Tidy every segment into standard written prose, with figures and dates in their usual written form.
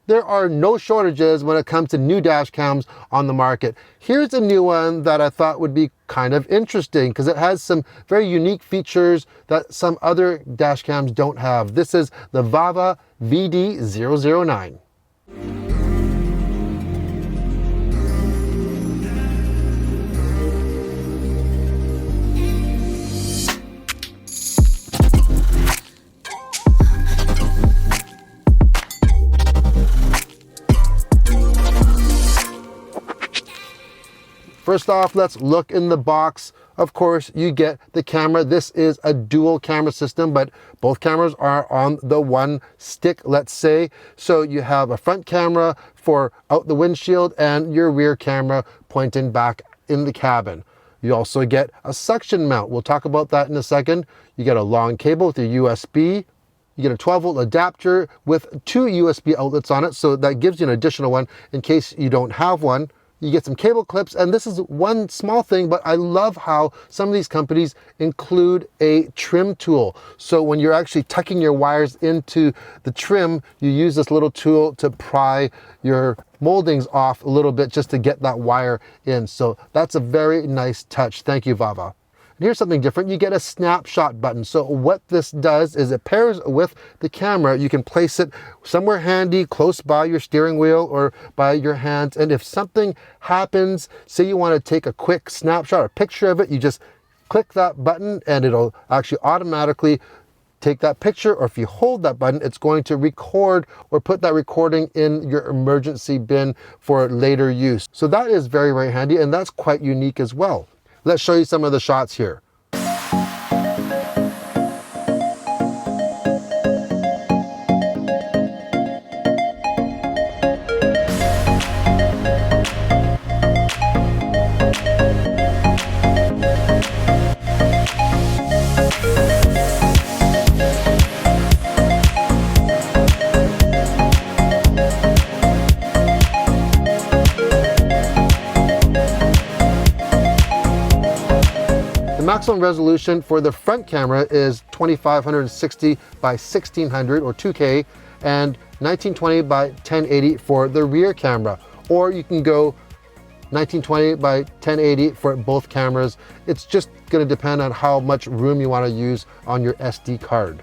there are no shortages when it comes to new dash cams on the market. Here's a new one that I thought would be kind of interesting because it has some very unique features that some other dash cams don't have. This is the VAVA VD009. First off, let's look in the box. Of course, you get the camera. This is a dual camera system, but both cameras are on the one stick, let's say. So you have a front camera for out the windshield and your rear camera pointing back in the cabin. You also get a suction mount. We'll talk about that in a second. You get a long cable with your USB. You get a 12-volt adapter with 2 USB outlets on it, so that gives you an additional one in case you don't have one. You get some cable clips, and this is one small thing, but I love how some of these companies include a trim tool. So when you're actually tucking your wires into the trim, you use this little tool to pry your moldings off a little bit just to get that wire in. So that's a very nice touch. Thank you, VAVA. And here's something different. You get a snapshot button. So what this does is it pairs with the camera. You can place it somewhere handy, close by your steering wheel or by your hands. And if something happens, say you want to take a quick snapshot or picture of it, you just click that button and it'll actually automatically take that picture. Or if you hold that button, it's going to record or put that recording in your emergency bin for later use. So that is very, very handy, and that's quite unique as well. Let's show you some of the shots here. Maximum resolution for the front camera is 2560 by 1600 or 2K and 1920 by 1080 for the rear camera, or you can go 1920 by 1080 for both cameras. It's just going to depend on how much room you want to use on your SD card.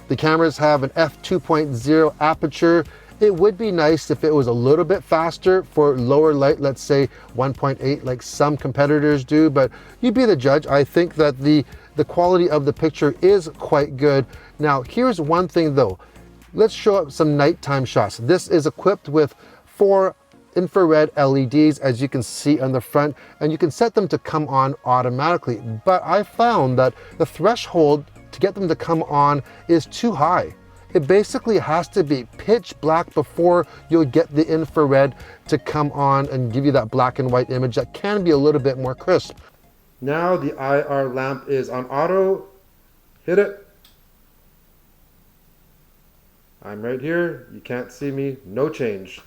The cameras have an f2.0 aperture. It would be nice if it was a little bit faster for lower light, let's say 1.8 like some competitors do, but you be the judge. I think that the quality of the picture is quite good. Now, here's one thing though. Let's show up some nighttime shots. This is equipped with 4 infrared LEDs, as you can see on the front, and you can set them to come on automatically. But I found that the threshold to get them to come on is too high. It basically has to be pitch black before you'll get the infrared to come on and give you that black and white image that can be a little bit more crisp. Now the IR lamp is on auto. Hit it. I'm right here. You can't see me. No change.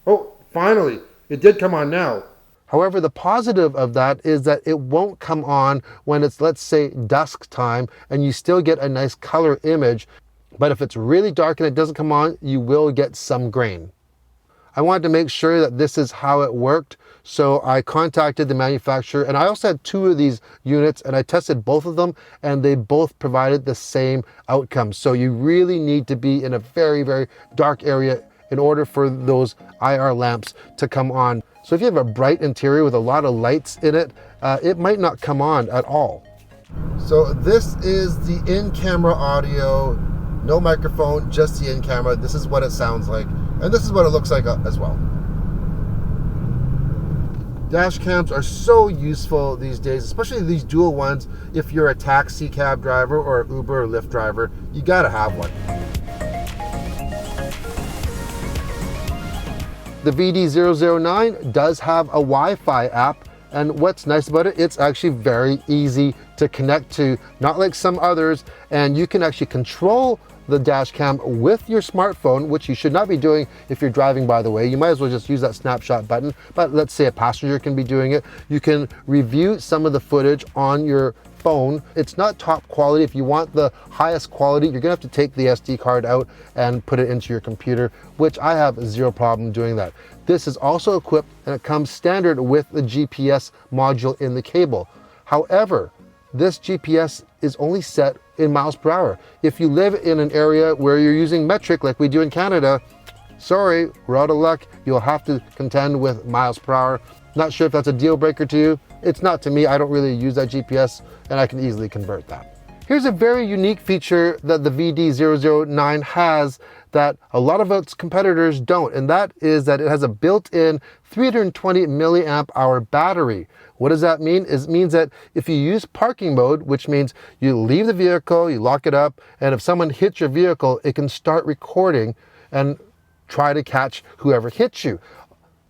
Oh, finally, it did come on now. However, the positive of that is that it won't come on when it's, let's say, dusk time, and you still get a nice color image. But if it's really dark and it doesn't come on, you will get some grain. I wanted to make sure that this is how it worked, so I contacted the manufacturer, and I also had 2 of these units, and I tested both of them, and they both provided the same outcome. So you really need to be in a very, very dark area in order for those IR lamps to come on. So if you have a bright interior with a lot of lights in it, it might not come on at all. So this is the in-camera audio. No microphone, just the in-camera. This is what it sounds like, and this is what it looks like as well. Dash cams are so useful these days, especially these dual ones. If you're a taxi cab driver or Uber or Lyft driver, you gotta have one. The VD009 does have a Wi-Fi app, and what's nice about it, it's actually very easy to connect to, not like some others, and you can actually control the dash cam with your smartphone, which you should not be doing if you're driving, by the way. You might as well just use that snapshot button, but let's say a passenger can be doing it. You can review some of the footage on your phone. It's not top quality. If you want the highest quality, you're gonna have to take the SD card out and put it into your computer, which I have zero problem doing that. This is also equipped and it comes standard with the GPS module in the cable. However, this GPS is only set in miles per hour. If you live in an area where you're using metric like we do in Canada, sorry, we're out of luck. You'll have to contend with miles per hour. Not sure if that's a deal breaker to you. It's not to me. I don't really use that GPS and I can easily convert that. Here's a very unique feature that the VD009 has that a lot of its competitors don't, and that is that it has a built-in 320 milliamp hour battery. What does that mean? It means that if you use parking mode, which means you leave the vehicle, you lock it up, and if someone hits your vehicle, it can start recording and try to catch whoever hits you.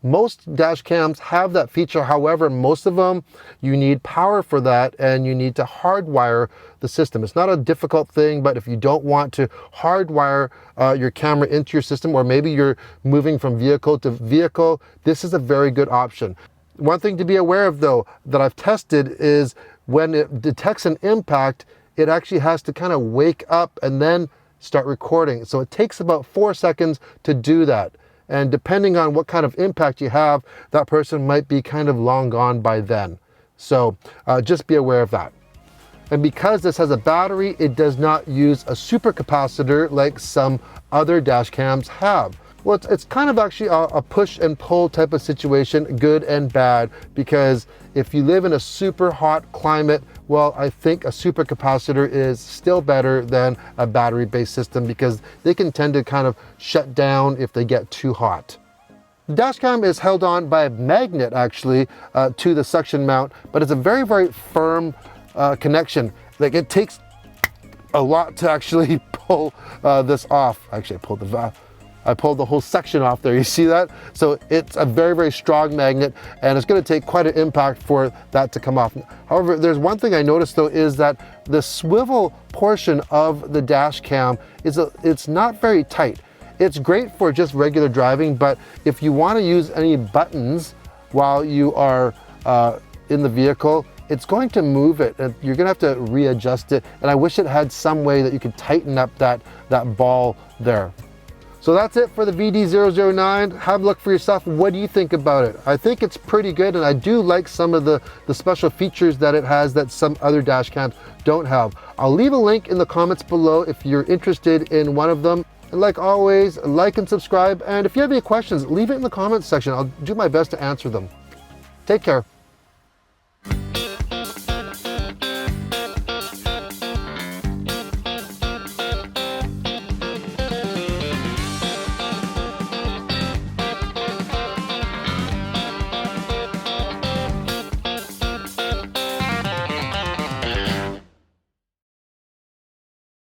Most dash cams have that feature. However, most of them, you need power for that and you need to hardwire the system. It's not a difficult thing, but if you don't want to hardwire your camera into your system, or maybe you're moving from vehicle to vehicle, this is a very good option. One thing to be aware of though, that I've tested, is when it detects an impact, it actually has to kind of wake up and then start recording. So it takes about 4 seconds to do that. And depending on what kind of impact you have, that person might be kind of long gone by then. So just be aware of that. And because this has a battery, it does not use a supercapacitor like some other dash cams have. Well, it's kind of actually a push and pull type of situation, good and bad, because if you live in a super hot climate, well, I think a supercapacitor is still better than a battery-based system because they can tend to kind of shut down if they get too hot. The dash cam is held on by a magnet actually to the suction mount, but it's a very, very firm connection. Like, it takes a lot to actually pull this off. Actually, I pulled the whole section off there, you see that? So it's a very, very strong magnet and it's gonna take quite an impact for that to come off. However, there's one thing I noticed though, is that the swivel portion of the dash cam it's not very tight. It's great for just regular driving, but if you wanna use any buttons while you are in the vehicle, it's going to move it and you're gonna have to readjust it. And I wish it had some way that you could tighten up that ball there. So that's it for the VD009. Have a look for yourself. What do you think about it? I think it's pretty good, and I do like some of the special features that it has that some other dash cams don't have. I'll leave a link in the comments below if you're interested in one of them. And like always, like and subscribe. And if you have any questions, leave it in the comments section. I'll do my best to answer them. Take care.